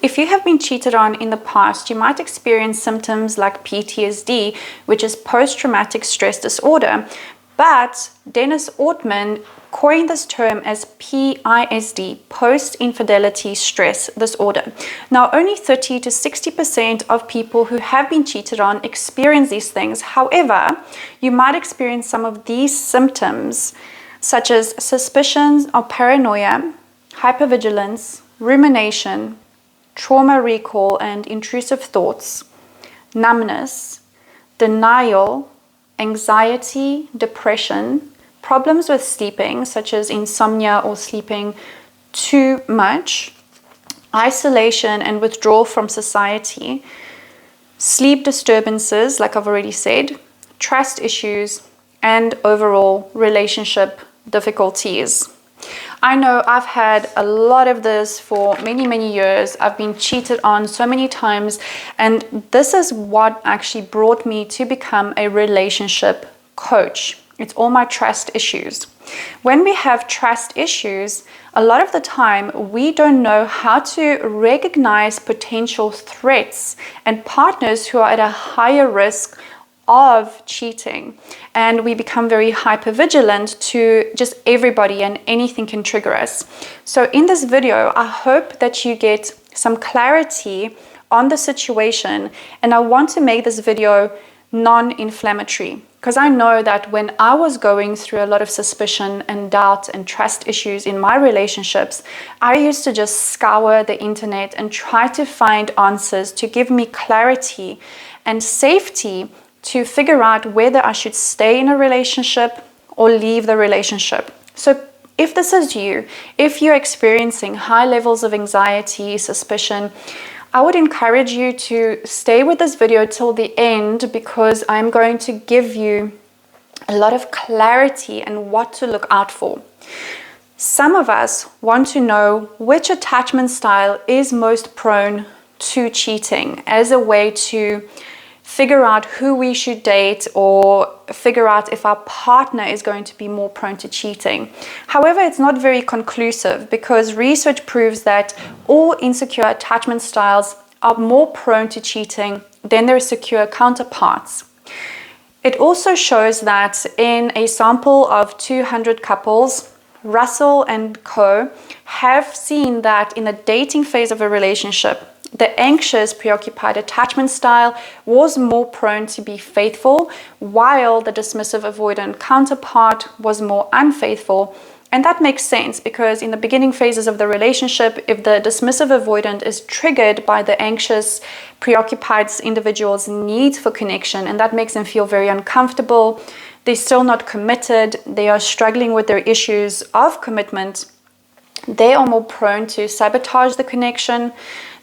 If you have been cheated on in the past, you might experience symptoms like PTSD, which is post-traumatic stress disorder. But Dennis Ortman coined this term as PISD, post-infidelity stress disorder. Now, only 30 to 60% of people who have been cheated on experience these things. However, you might experience some of these symptoms, such as suspicions of paranoia, hypervigilance, rumination, trauma recall and intrusive thoughts, numbness, denial, anxiety, depression, problems with sleeping, such as insomnia or sleeping too much, isolation and withdrawal from society, sleep disturbances, like I've already said, trust issues, and overall relationship difficulties. I know I've had a lot of this for many years. I've been cheated on so many times, and this is what actually brought me to become a relationship coach. It's all my trust issues. When we have trust issues, a lot of the time we don't know how to recognize potential threats and partners who are at a higher risk of cheating, and we become very hypervigilant to just everybody, and anything can trigger us. So in this video, I hope that you get some clarity on the situation, and I want to make this video non-inflammatory, because I know that when I was going through a lot of suspicion and doubt and trust issues in my relationships, I used to just scour the internet and try to find answers to give me clarity and safety to figure out whether I should stay in a relationship or leave the relationship. So if this is you, if you're experiencing high levels of anxiety, suspicion, I would encourage you to stay with this video till the end, because I'm going to give you a lot of clarity and what to look out for. Some of us want to know which attachment style is most prone to cheating, as a way to figure out who we should date, or figure out if our partner is going to be more prone to cheating. However, it's not very conclusive, because research proves that all insecure attachment styles are more prone to cheating than their secure counterparts. It also shows that in a sample of 200 couples, Russell and co. have seen that in the dating phase of a relationship, the anxious, preoccupied attachment style was more prone to be faithful, while the dismissive, avoidant counterpart was more unfaithful. And that makes sense, because in the beginning phases of the relationship, if the dismissive avoidant is triggered by the anxious, preoccupied individual's need for connection, and that makes them feel very uncomfortable, they're still not committed, they are struggling with their issues of commitment, they are more prone to sabotage the connection.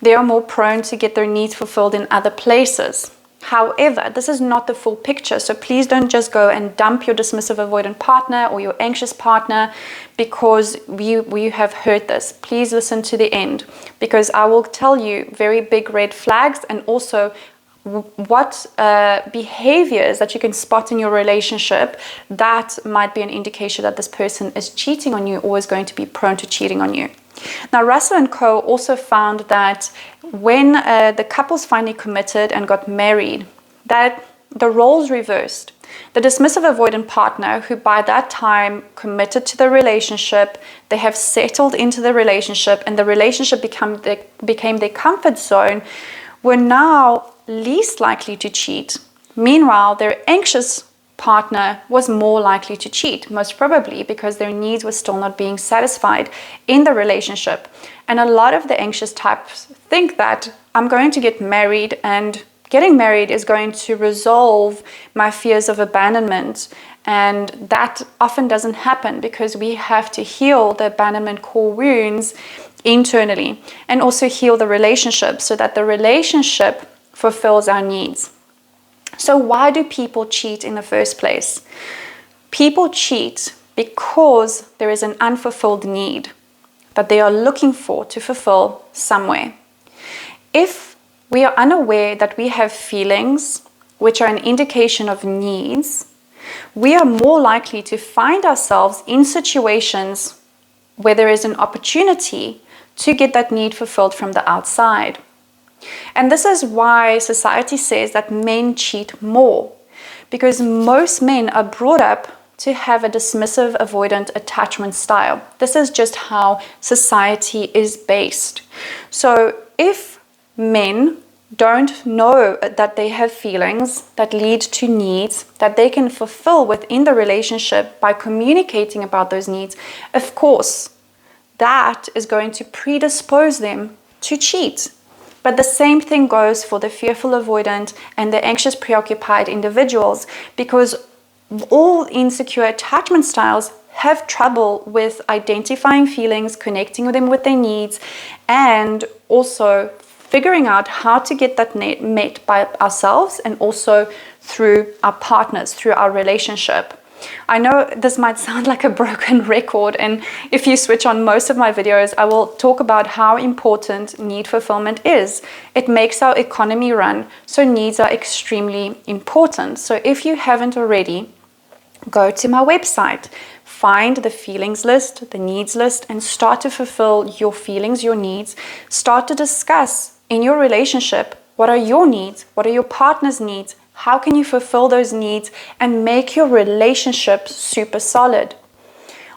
They are more prone to get their needs fulfilled in other places. However, this is not the full picture, so please don't just go and dump your dismissive avoidant partner or your anxious partner because we have heard this. Please listen to the end, because I will tell you very big red flags, and also what behaviors that you can spot in your relationship that might be an indication that this person is cheating on you or is going to be prone to cheating on you. Now, Russell and co. also found that when the couples finally committed and got married, that the roles reversed. The dismissive avoidant partner, who by that time committed to the relationship, they have settled into the relationship, and the relationship became their comfort zone, were now least likely to cheat. Meanwhile, their anxious partner was more likely to cheat, most probably because their needs were still not being satisfied in the relationship. And a lot of the anxious types think that I'm going to get married, and getting married is going to resolve my fears of abandonment. And that often doesn't happen, because we have to heal the abandonment core wounds internally, and also heal the relationship so that the relationship fulfills our needs. So why do people cheat in the first place? People cheat because there is an unfulfilled need that they are looking for to fulfill somewhere. If we are unaware that we have feelings which are an indication of needs, we are more likely to find ourselves in situations where there is an opportunity to get that need fulfilled from the outside. And this is why society says that men cheat more, because most men are brought up to have a dismissive, avoidant attachment style. This is just how society is based. So if men don't know that they have feelings that lead to needs that they can fulfill within the relationship by communicating about those needs, of course, that is going to predispose them to cheat. But the same thing goes for the fearful avoidant and the anxious preoccupied individuals, because all insecure attachment styles have trouble with identifying feelings, connecting with them with their needs, and also figuring out how to get that need met by ourselves and also through our partners, through our relationship. I know this might sound like a broken record, and if you switch on most of my videos, I will talk about how important need fulfillment is. It makes our economy run, so needs are extremely important. So if you haven't already, go to my website, find the feelings list, the needs list, and start to fulfill your feelings, your needs. Start to discuss in your relationship, what are your needs? What are your partner's needs? How can you fulfill those needs and make your relationship super solid?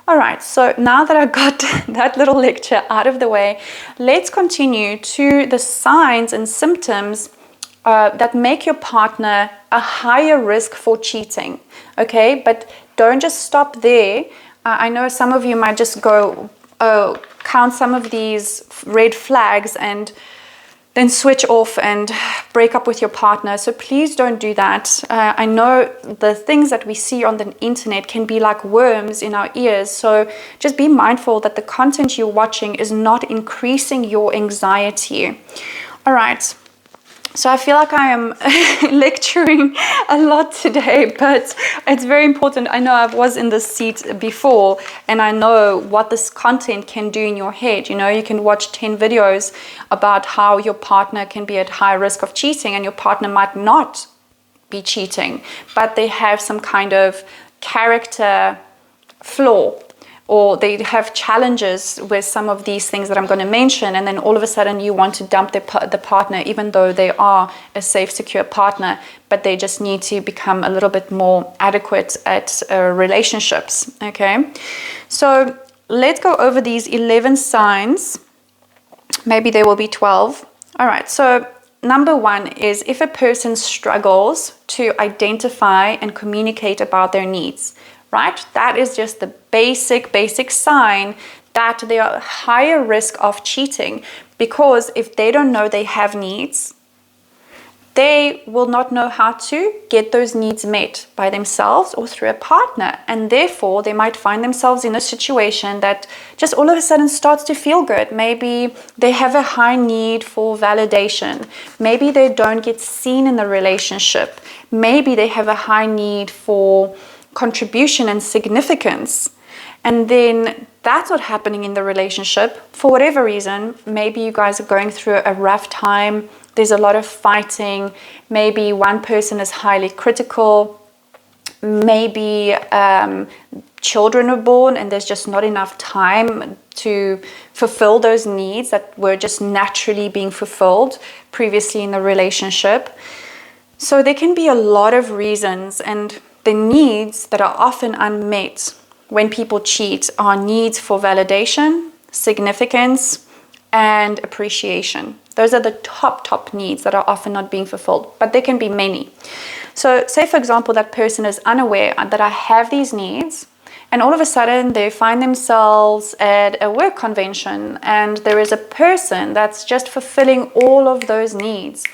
All right, so now that I got that little lecture out of the way, let's continue to the signs and symptoms that make your partner a higher risk for cheating. Okay, but don't just stop there. I know some of you might just go, oh, count some of these red flags and then switch off and break up with your partner. So please don't do that. I know the things that we see on the internet can be like worms in our ears. So just be mindful that the content you're watching is not increasing your anxiety. All right. So I feel like I am lecturing a lot today, but it's very important. I know I was in this seat before, and I know what this content can do in your head. You know, you can watch 10 videos about how your partner can be at high risk of cheating, and your partner might not be cheating, but they have some kind of character flaw, or they have challenges with some of these things that I'm going to mention, and then all of a sudden you want to dump the partner, even though they are a safe, secure partner, but they just need to become a little bit more adequate at relationships. Okay, so let's go over these 11 signs. Maybe there will be 12. All right, so number one is if a person struggles to identify and communicate about their needs. Right? That is just the basic sign that they are higher risk of cheating, because if they don't know they have needs, they will not know how to get those needs met by themselves or through a partner, and therefore they might find themselves in a situation that just all of a sudden starts to feel good. Maybe they have a high need for validation. Maybe they don't get seen in the relationship. Maybe they have a high need for contribution and significance, and then that's not happening in the relationship for whatever reason. Maybe you guys are going through a rough time, there's a lot of fighting, maybe one person is highly critical, maybe children are born and there's just not enough time to fulfill those needs that were just naturally being fulfilled previously in the relationship. So there can be a lot of reasons, and the needs that are often unmet when people cheat are needs for validation, significance, and appreciation. Those are the top needs that are often not being fulfilled, but there can be many. So say, for example, that person is unaware that I have these needs, and all of a sudden they find themselves at a work convention and there is a person that's just fulfilling all of those needs.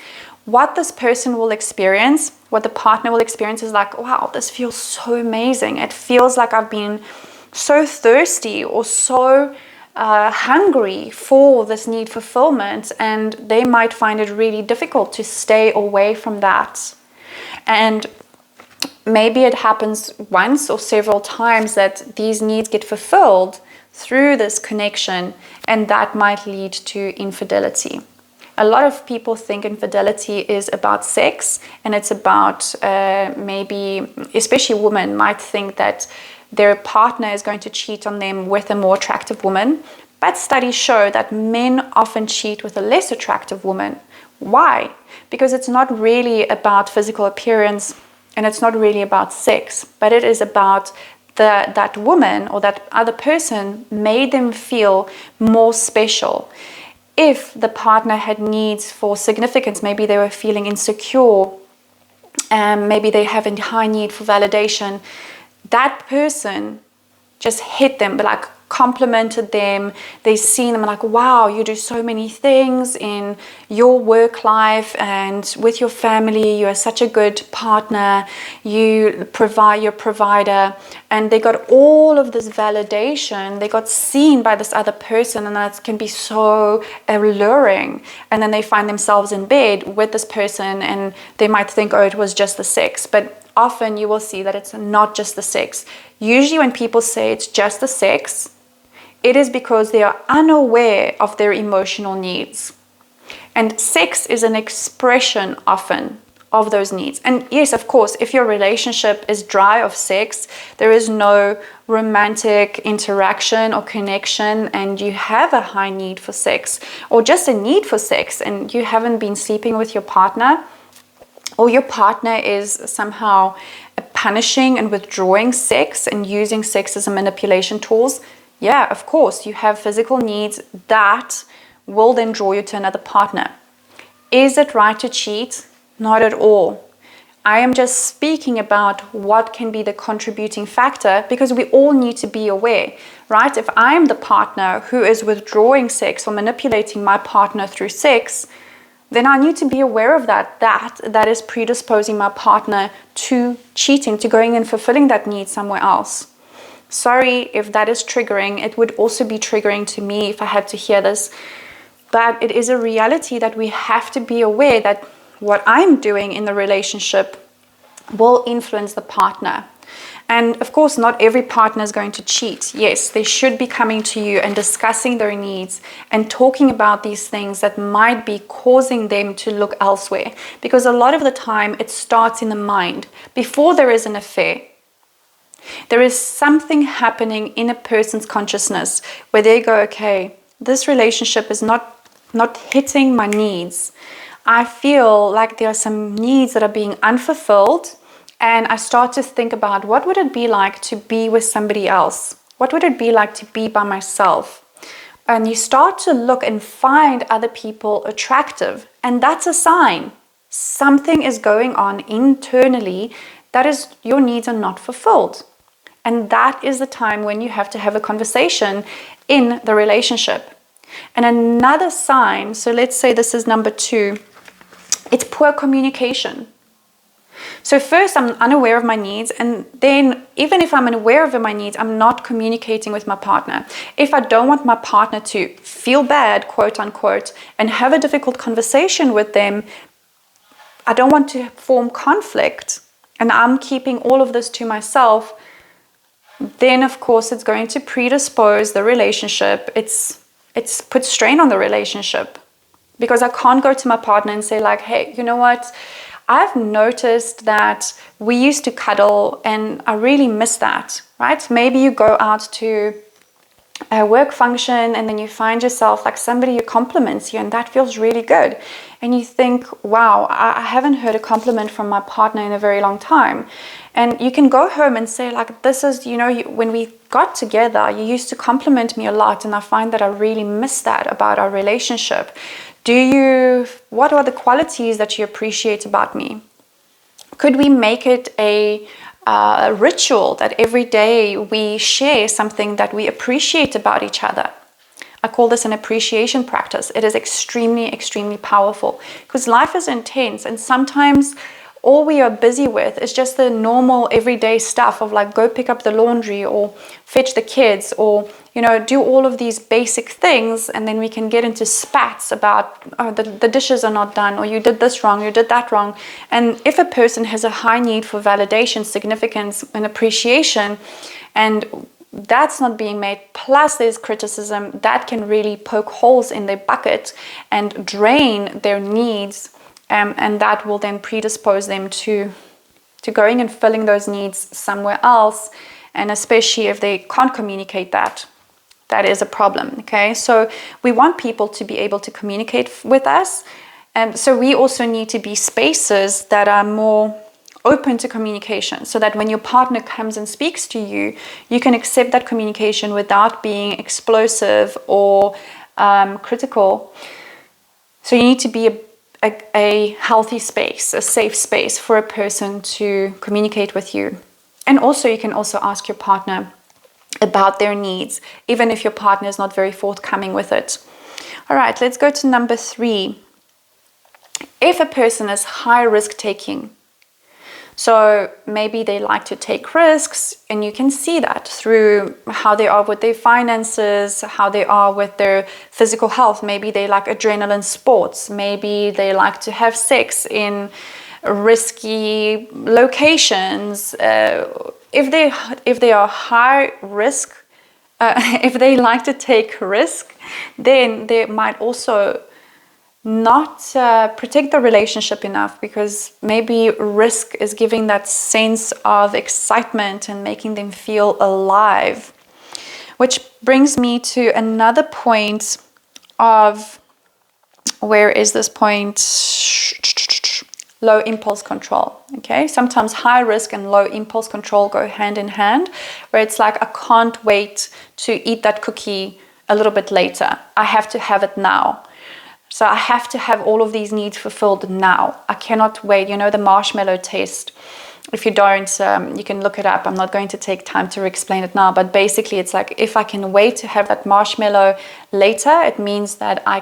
What this person will experience, what the partner will experience, is like, wow, this feels so amazing. It feels like I've been so thirsty or so hungry for this need fulfillment, and they might find it really difficult to stay away from that. And maybe it happens once or several times that these needs get fulfilled through this connection, and that might lead to infidelity. A lot of people think infidelity is about sex, and it's about maybe, especially women might think that their partner is going to cheat on them with a more attractive woman. But studies show that men often cheat with a less attractive woman. Why? Because it's not really about physical appearance and it's not really about sex, but it is about that woman or that other person made them feel more special. If the partner had needs for significance, maybe they were feeling insecure, and maybe they have a high need for validation, that person just hit them, but like complimented them. They seen them like, wow, you do so many things in your work life and with your family. You are such a good partner. You're provider. And they got all of this validation. They got seen by this other person, and that can be so alluring. And then they find themselves in bed with this person, and they might think, oh, it was just the sex. But often you will see that it's not just the sex. Usually when people say it's just the sex, it is because they are unaware of their emotional needs. And sex is an expression often of those needs. And yes, of course, if your relationship is dry of sex, there is no romantic interaction or connection, and you have a high need for sex, or just a need for sex, and you haven't been sleeping with your partner, or your partner is somehow punishing and withdrawing sex and using sex as a manipulation tools, yeah, of course, you have physical needs that will then draw you to another partner. Is it right to cheat? Not at all. I am just speaking about what can be the contributing factor, because we all need to be aware, right? If I am the partner who is withdrawing sex or manipulating my partner through sex, then I need to be aware of that is predisposing my partner to cheating, to going and fulfilling that need somewhere else. Sorry if that is triggering. It would also be triggering to me if I had to hear this. But it is a reality that we have to be aware that what I'm doing in the relationship will influence the partner. And of course, not every partner is going to cheat. Yes, they should be coming to you and discussing their needs and talking about these things that might be causing them to look elsewhere. Because a lot of the time, it starts in the mind. Before there is an affair, there is something happening in a person's consciousness where they go, okay, this relationship is not hitting my needs. I feel like there are some needs that are being unfulfilled. And I start to think about, what would it be like to be with somebody else? What would it be like to be by myself? And you start to look and find other people attractive. And that's a sign. Something is going on internally, that is, your needs are not fulfilled. And that is the time when you have to have a conversation in the relationship. And another sign, so let's say this is number 2, it's poor communication. So first, I'm unaware of my needs, and then even if I'm aware of my needs, I'm not communicating with my partner. If I don't want my partner to feel bad, quote unquote, and have a difficult conversation with them, I don't want to form conflict, and I'm keeping all of this to myself, then of course it's going to predispose the relationship. It's put strain on the relationship, because I can't go to my partner and say like, hey, you know what? I've noticed that we used to cuddle and I really miss that, right? Maybe you go out to a work function and then you find yourself like somebody who compliments you, and that feels really good. And you think, wow, I haven't heard a compliment from my partner in a very long time. And you can go home and say like, this is, when we got together, you used to compliment me a lot, and I find that I really miss that about our relationship. What are the qualities that you appreciate about me? Could we make it a ritual that every day we share something that we appreciate about each other? I call this an appreciation practice. It is extremely, extremely powerful, because life is intense, and sometimes all we are busy with is just the normal everyday stuff of like, go pick up the laundry or fetch the kids, or do all of these basic things, and then we can get into spats about, oh, the dishes are not done, or you did this wrong, you did that wrong. And if a person has a high need for validation, significance, and appreciation, and that's not being made, plus there's criticism, that can really poke holes in their bucket and drain their needs, and that will then predispose them to going and filling those needs somewhere else. And especially if they can't communicate that, that is a problem. Okay, so we want people to be able to communicate with us, and so we also need to be spaces that are more open to communication, so that when your partner comes and speaks to you, you can accept that communication without being explosive or critical. So you need to be a healthy space, a safe space for a person to communicate with you. And also you can also ask your partner about their needs, even if your partner is not very forthcoming with it. All right, let's go to number 3. If a person is high risk taking, so maybe they like to take risks, and you can see that through how they are with their finances, how they are with their physical health. Maybe they like adrenaline sports. Maybe they like to have sex in risky locations. If they are high risk, if they like to take risk, then they might also not protect the relationship enough, because maybe risk is giving that sense of excitement and making them feel alive. Which brings me to another point of, where is this point? Low impulse control. Okay, sometimes high risk and low impulse control go hand in hand, where it's like, I can't wait to eat that cookie a little bit later. I have to have it now. So I have to have all of these needs fulfilled now. I cannot wait. You know, the marshmallow test. If you don't, you can look it up. I'm not going to take time to explain it now. But basically, it's like, if I can wait to have that marshmallow later, it means that I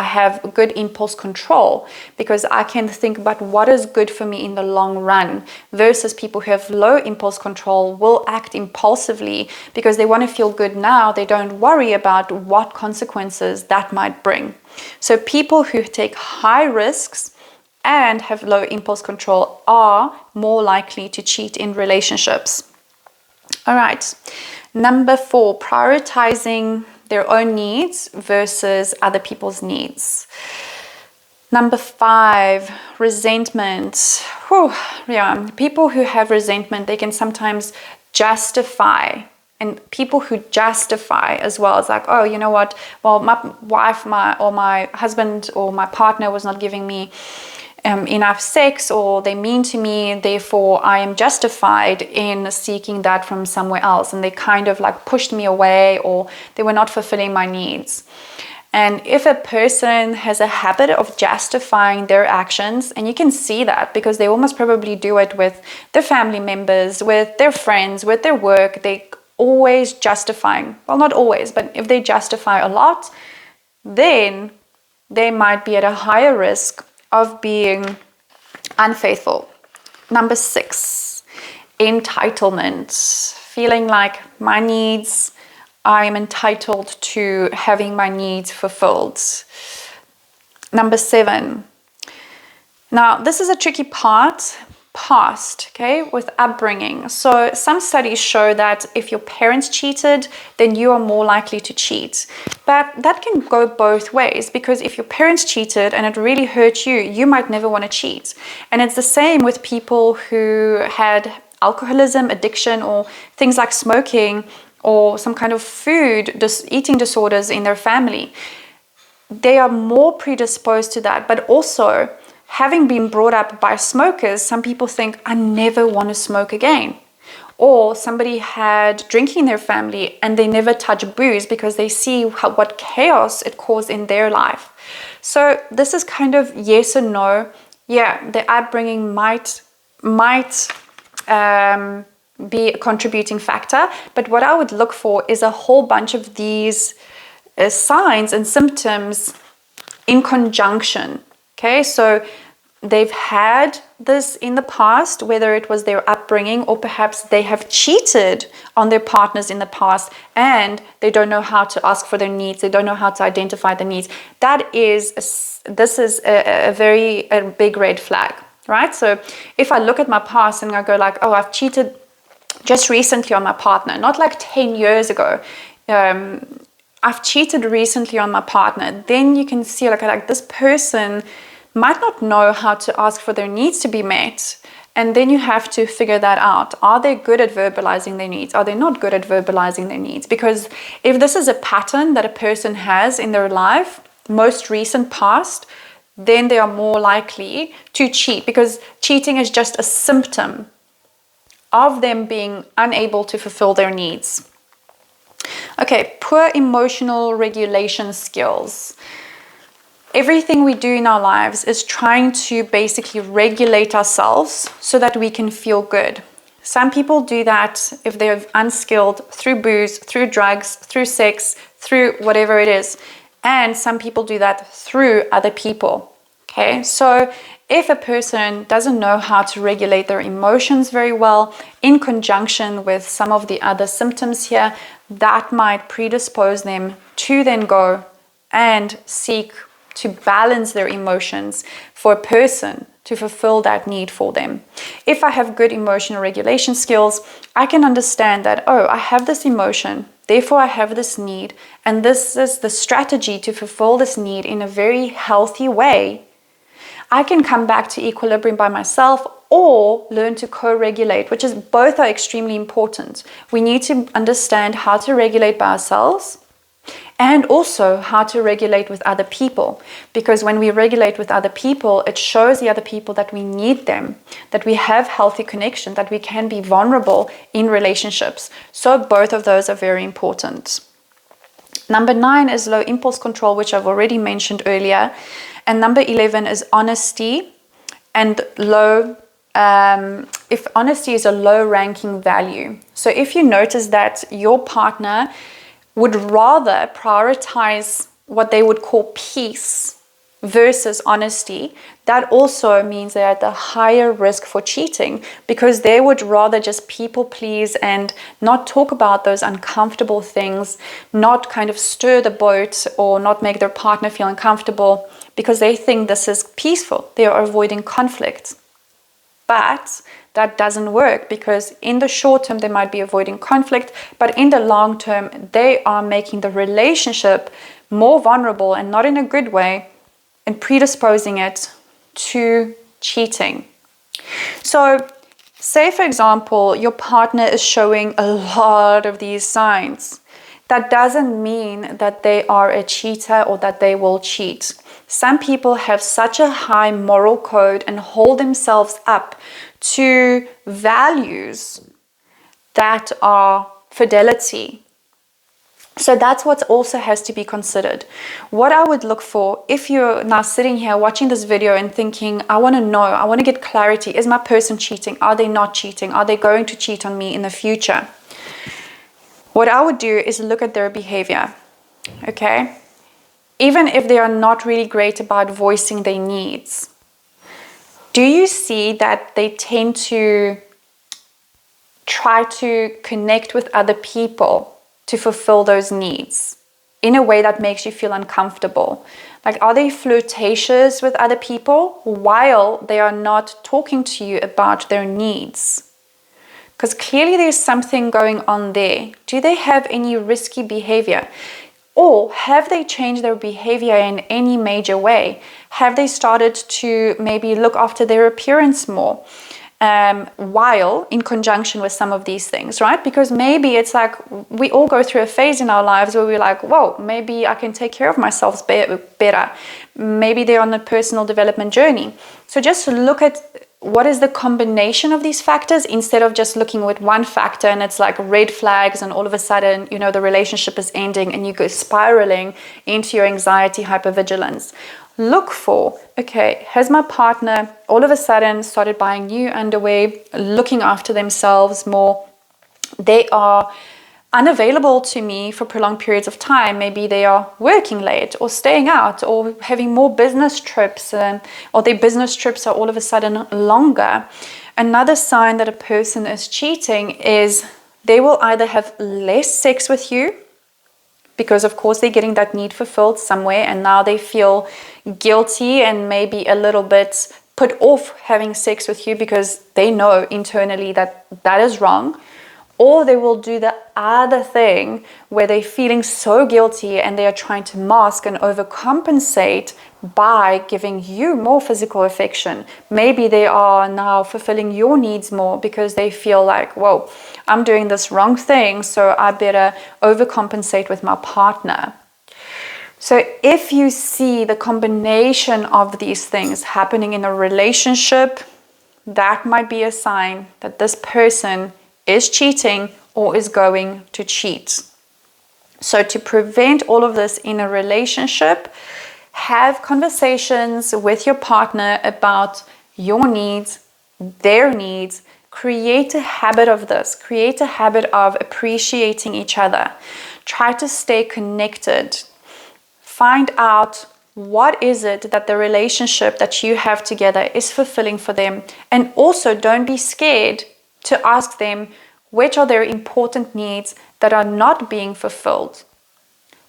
have good impulse control, because I can think about what is good for me in the long run, versus people who have low impulse control will act impulsively because they want to feel good now. They don't worry about what consequences that might bring. So people who take high risks and have low impulse control are more likely to cheat in relationships. All right. Number 4, prioritizing their own needs versus other people's needs. Number 5, resentment. Yeah, people who have resentment, they can sometimes justify. And people who justify as well, it's like, oh, you know what? Well, my wife, or my husband, or my partner was not giving me enough sex, or they mean to me, therefore I am justified in seeking that from somewhere else, and they kind of like pushed me away, or they were not fulfilling my needs. And if a person has a habit of justifying their actions, and you can see that because they almost probably do it with their family members, with their friends, with their work, they always justifying. Well, not always, but if they justify a lot, then they might be at a higher risk of being unfaithful. Number 6, entitlement. Feeling like my needs, I am entitled to having my needs fulfilled. Number 7. Now, this is a tricky part. Past, okay, with upbringing. So some studies show that if your parents cheated, then you are more likely to cheat. But that can go both ways, because if your parents cheated and it really hurt you, you might never want to cheat. And it's the same with people who had alcoholism, addiction, or things like smoking, or some kind of eating disorders in their family. They are more predisposed to that, but also having been brought up by smokers, some people think, I never want to smoke again. Or somebody had drinking in their family and they never touch booze because they see what chaos it caused in their life. So this is kind of yes or no. Yeah, the upbringing might be a contributing factor, but what I would look for is a whole bunch of these signs and symptoms in conjunction. Okay, so they've had this in the past, whether it was their upbringing or perhaps they have cheated on their partners in the past and they don't know how to ask for their needs. They don't know how to identify the needs. This is a big red flag, right? So if I look at my past and I go like, oh, I've cheated just recently on my partner, not like 10 years ago. I've cheated recently on my partner. Then you can see like this person might not know how to ask for their needs to be met. And then you have to figure that out. Are they good at verbalizing their needs? Are they not good at verbalizing their needs? Because if this is a pattern that a person has in their life, most recent past, then they are more likely to cheat, because cheating is just a symptom of them being unable to fulfill their needs. Okay, poor emotional regulation skills. Everything we do in our lives is trying to basically regulate ourselves so that we can feel good. Some people do that if they're unskilled through booze, through drugs, through sex, through whatever it is. And some people do that through other people. Okay, so if a person doesn't know how to regulate their emotions very well, in conjunction with some of the other symptoms here, that might predispose them to then go and seek to balance their emotions for a person to fulfill that need for them. If I have good emotional regulation skills, I can understand that, oh, I have this emotion, therefore I have this need, and this is the strategy to fulfill this need in a very healthy way. I can come back to equilibrium by myself or learn to co-regulate, which is both are extremely important. We need to understand how to regulate by ourselves and also how to regulate with other people. Because when we regulate with other people, it shows the other people that we need them, that we have healthy connection, that we can be vulnerable in relationships. So both of those are very important. Number 9 is low impulse control, which I've already mentioned earlier. And number 11 is honesty and low, if honesty is a low ranking value. So if you notice that your partner would rather prioritize what they would call peace versus honesty, that also means they're at a higher risk for cheating, because they would rather just people please and not talk about those uncomfortable things, not kind of stir the boat or not make their partner feel uncomfortable, because they think this is peaceful. They are avoiding conflict. But that doesn't work, because in the short term they might be avoiding conflict, but in the long term they are making the relationship more vulnerable, and not in a good way, and predisposing it to cheating. So say, for example, your partner is showing a lot of these signs. That doesn't mean that they are a cheater or that they will cheat. Some people have such a high moral code and hold themselves up to values that are fidelity. So that's what also has to be considered. What I would look for, if you're now sitting here watching this video and thinking, I want to know, I want to get clarity, is my person cheating? Are they not cheating? Are they going to cheat on me in the future? What I would do is look at their behavior, okay? Even if they are not really great about voicing their needs, do you see that they tend to try to connect with other people to fulfill those needs in a way that makes you feel uncomfortable? Like, are they flirtatious with other people while they are not talking to you about their needs? Because clearly there's something going on there. Do they have any risky behavior? Or have they changed their behavior in any major way? Have they started to maybe look after their appearance more? While in conjunction with some of these things, right? Because maybe it's like we all go through a phase in our lives where we're like, whoa, maybe I can take care of myself better. Maybe they're on a personal development journey. So just look at what is the combination of these factors, instead of just looking with one factor and it's like red flags and all of a sudden, you know, the relationship is ending and you go spiraling into your anxiety, hypervigilance. Look for, okay, has my partner all of a sudden started buying new underwear, looking after themselves more? They are unavailable to me for prolonged periods of time. Maybe they are working late or staying out or having more business trips, or their business trips are all of a sudden longer. Another sign that a person is cheating is they will either have less sex with you, because of course they're getting that need fulfilled somewhere and now they feel guilty and maybe a little bit put off having sex with you because they know internally that that is wrong. Or they will do the other thing where they're feeling so guilty and they are trying to mask and overcompensate by giving you more physical affection. Maybe they are now fulfilling your needs more because they feel like, whoa, I'm doing this wrong thing, so I better overcompensate with my partner. So if you see the combination of these things happening in a relationship, that might be a sign that this person is cheating or is going to cheat. So to prevent all of this in a relationship, have conversations with your partner about your needs, their needs. Create a habit of this. Create a habit of appreciating each other. Try to stay connected. Find out what is it that the relationship that you have together is fulfilling for them. And also don't be scared to ask them which are their important needs that are not being fulfilled.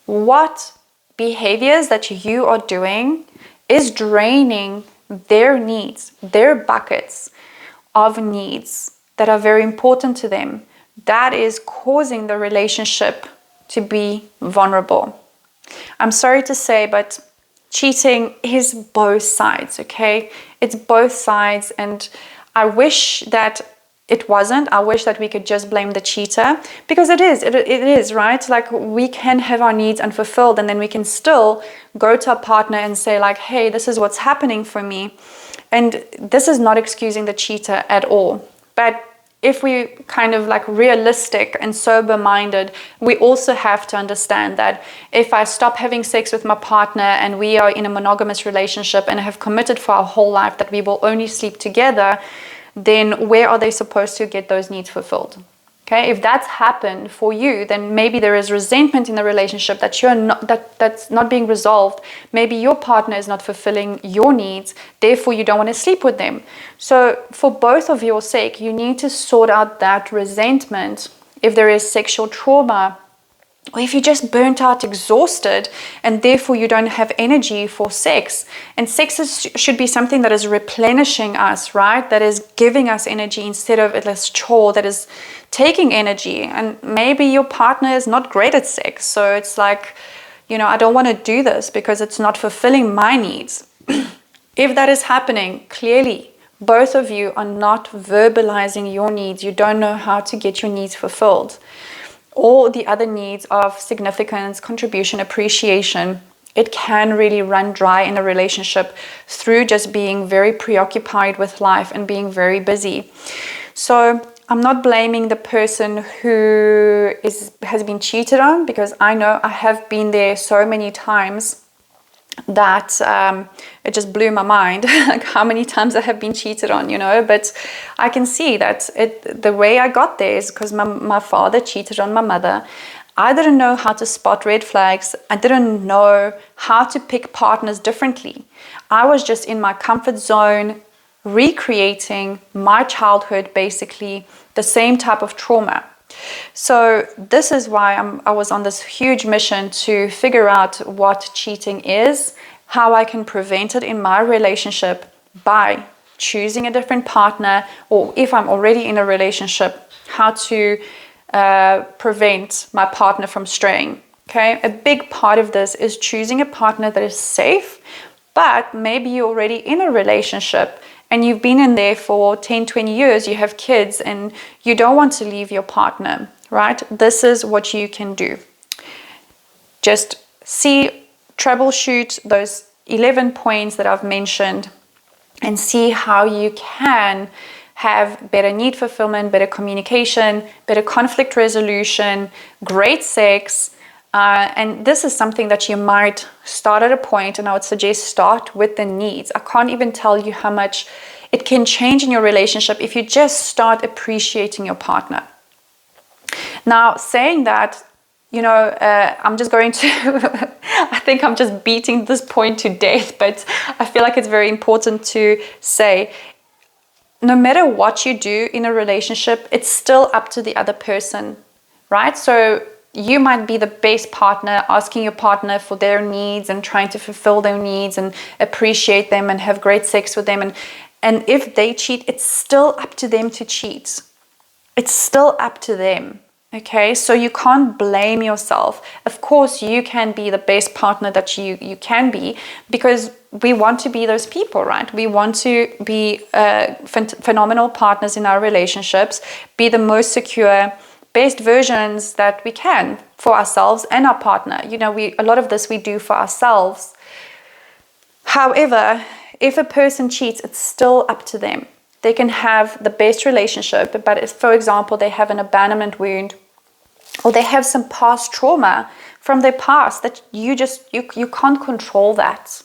What behaviors that you are doing is draining their needs, their buckets of needs that are very important to them. That is causing the relationship to be vulnerable. I'm sorry to say, but cheating is both sides, okay? It's both sides, and I wish that it wasn't. I wish that we could just blame the cheater, because it is, right? Like, we can have our needs unfulfilled and then we can still go to our partner and say like, hey, this is what's happening for me. And this is not excusing the cheater at all. But if we kind of like realistic and sober-minded, we also have to understand that if I stop having sex with my partner and we are in a monogamous relationship and have committed for our whole life that we will only sleep together, then where are they supposed to get those needs fulfilled? Okay, if that's happened for you, then maybe there is resentment in the relationship that that's not being resolved. Maybe your partner is not fulfilling your needs, therefore you don't want to sleep with them. So for both of your sake, you need to sort out that resentment. If there is sexual trauma, or if you're just burnt out, exhausted, and therefore you don't have energy for sex. And sex should be something that is replenishing us, right? That is giving us energy instead of this chore that is taking energy. And maybe your partner is not great at sex. So it's like, I don't want to do this because it's not fulfilling my needs. If that is happening, clearly, both of you are not verbalizing your needs. You don't know how to get your needs fulfilled. All the other needs of significance, contribution, appreciation, it can really run dry in a relationship through just being very preoccupied with life and being very busy. So I'm not blaming the person who has been cheated on, because I know I have been there so many times that it just blew my mind like how many times I have been cheated on, but I can see that the way I got there is because my father cheated on my mother. I didn't know how to spot red flags. I didn't know how to pick partners differently. I was just in my comfort zone, recreating my childhood, basically the same type of trauma. So this is why I was on this huge mission to figure out what cheating is, how I can prevent it in my relationship by choosing a different partner, or if I'm already in a relationship, how to prevent my partner from straying. Okay, a big part of this is choosing a partner that is safe, but maybe you're already in a relationship and you've been in there for 10, 20 years, you have kids, and you don't want to leave your partner, right? This is what you can do. Just troubleshoot those 11 points that I've mentioned and see how you can have better need fulfillment, better communication, better conflict resolution, great sex. And this is something that you might start at a point, and I would suggest start with the needs. I can't even tell you how much it can change in your relationship if you just start appreciating your partner. Now, saying that, I'm just going to, I think I'm just beating this point to death, but I feel like it's very important to say, no matter what you do in a relationship, it's still up to the other person, right? So you might be the best partner, asking your partner for their needs and trying to fulfill their needs and appreciate them and have great sex with them. And if they cheat, it's still up to them to cheat. it's still up to them. Okay, so you can't blame yourself. Of course, you can be the best partner that you can be, because we want to be those people, right? We want to be phenomenal partners in our relationships, be the most secure, best versions that we can for ourselves and our partner. You know, a lot of this we do for ourselves. However, if a person cheats, it's still up to them. They can have the best relationship, but if, for example, they have an abandonment wound, or they have some past trauma from their past that you can't control that.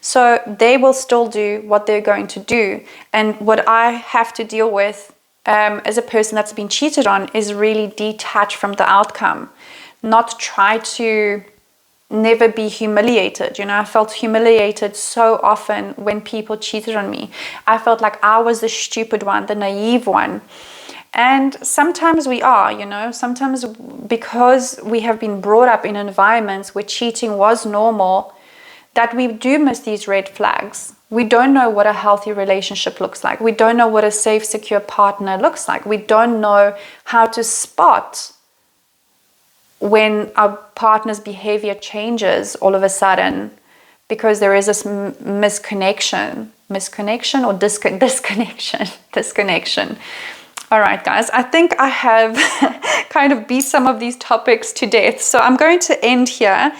So they will still do what they're going to do. And what I have to deal with as a person that's been cheated on is really detach from the outcome, not try to never be humiliated. You know, I felt humiliated so often when people cheated on me. I felt like I was the stupid one, the naive one. And sometimes we are, you know, sometimes because we have been brought up in environments where cheating was normal, that we do miss these red flags. We don't know what a healthy relationship looks like. We don't know what a safe, secure partner looks like. We don't know how to spot when our partner's behavior changes all of a sudden, because there is this disconnection. All right, guys, I think I have kind of beat some of these topics to death, so I'm going to end here.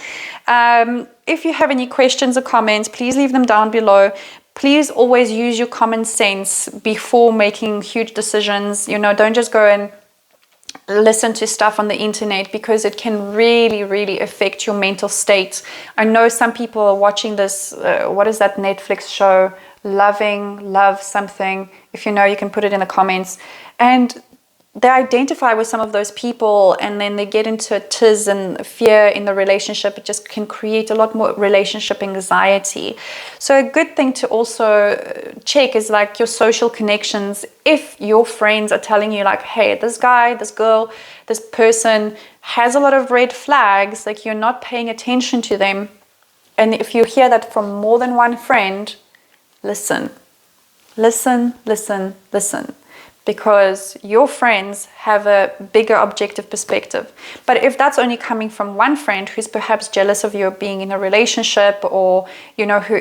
If you have any questions or comments, please leave them down below. Please always use your common sense before making huge decisions. You know, don't just go and listen to stuff on the internet, because it can really, really affect your mental state. I know some people are watching this, what is that Netflix show? Love something. If you know, you can put it in the comments. And they identify with some of those people, and then they get into a tiz and fear in the relationship. It just can create a lot more relationship anxiety. So a good thing to also check is like your social connections. If your friends are telling you like, hey, this guy, this girl, this person has a lot of red flags, like you're not paying attention to them. And if you hear that from more than one friend, listen. Because your friends have a bigger objective perspective. But if that's only coming from one friend who's perhaps jealous of you being in a relationship, or you know, who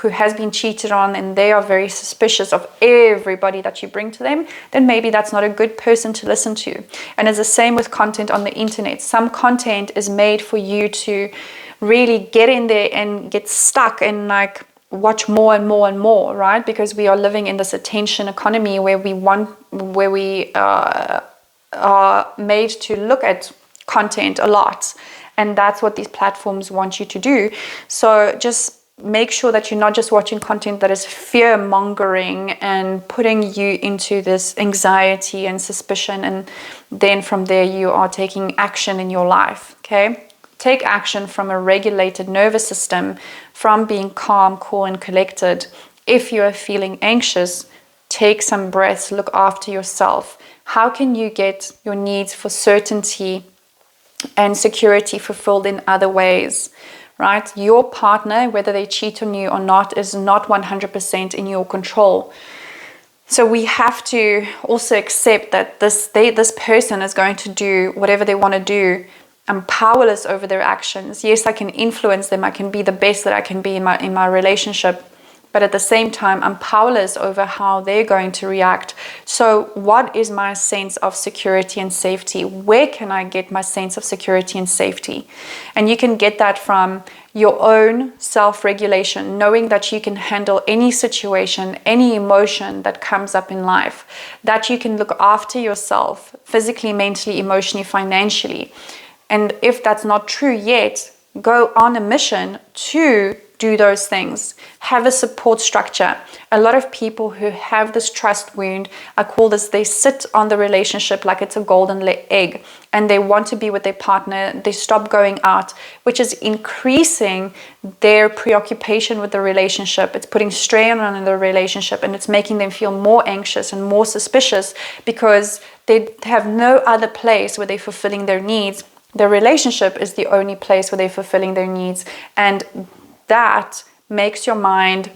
has been cheated on, and they are very suspicious of everybody that you bring to them, then maybe that's not a good person to listen to. And it's the same with content on the internet. Some content is made for you to really get in there and get stuck and like watch more and more, right? Because we are living in this attention economy where we are made to look at content a lot, and that's what these platforms want you to do. So just make sure that you're not just watching content that is fear mongering and putting you into this anxiety and suspicion, and then from there you are taking action in your life. Okay, take action from a regulated nervous system, from being calm, cool, and collected. If you are feeling anxious, take some breaths, look after yourself. How can you get your needs for certainty and security fulfilled in other ways, right? Your partner, whether they cheat on you or not, is not 100% in your control. So we have to also accept that this person is going to do whatever they want to do. I'm powerless over their actions. Yes, I can influence them. I can be the best that I can be in my relationship. But at the same time, I'm powerless over how they're going to react. So what is my sense of security and safety? Where can I get my sense of security and safety? And you can get that from your own self-regulation, knowing that you can handle any situation, any emotion that comes up in life, that you can look after yourself physically, mentally, emotionally, financially. And if that's not true yet, go on a mission to do those things. Have a support structure. A lot of people who have this trust wound, I call this, they sit on the relationship like it's a golden egg, and they want to be with their partner. They stop going out, which is increasing their preoccupation with the relationship. It's putting strain on the relationship, and it's making them feel more anxious and more suspicious because they have no other place where they're fulfilling their needs. The relationship is the only place where they're fulfilling their needs, and that makes your mind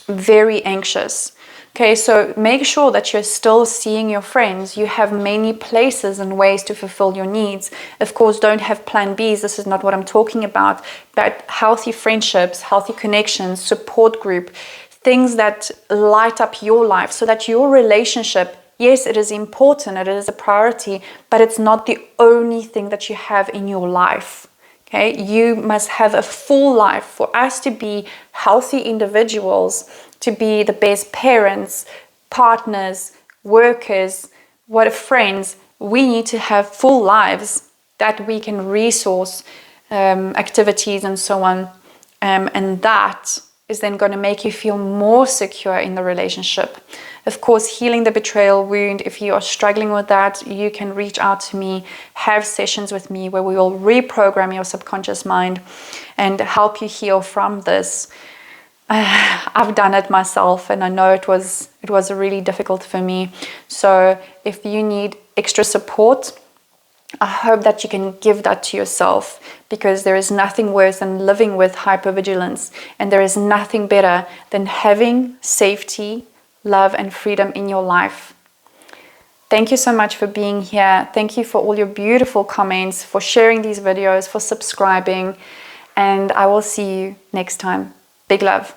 very anxious. Okay, so make sure that you're still seeing your friends. You have many places and ways to fulfill your needs. Of course, don't have plan Bs. This is not what I'm talking about. But healthy friendships, healthy connections, support group, things that light up your life so that your relationship, yes, it is important, it is a priority, but it's not the only thing that you have in your life. Okay, you must have a full life. For us to be healthy individuals, to be the best parents, partners, workers, friends, we need to have full lives that we can resource activities and so on. And that is then going to make you feel more secure in the relationship. Of course, healing the betrayal wound, if you are struggling with that, you can reach out to me, have sessions with me where we will reprogram your subconscious mind and help you heal from this. I've done it myself, and I know it was really difficult for me. So if you need extra support, I hope that you can give that to yourself, because there is nothing worse than living with hypervigilance, and there is nothing better than having safety, love, and freedom in your life. Thank you so much for being here. Thank you for all your beautiful comments, for sharing these videos, for subscribing, and I will see you next time. Big love.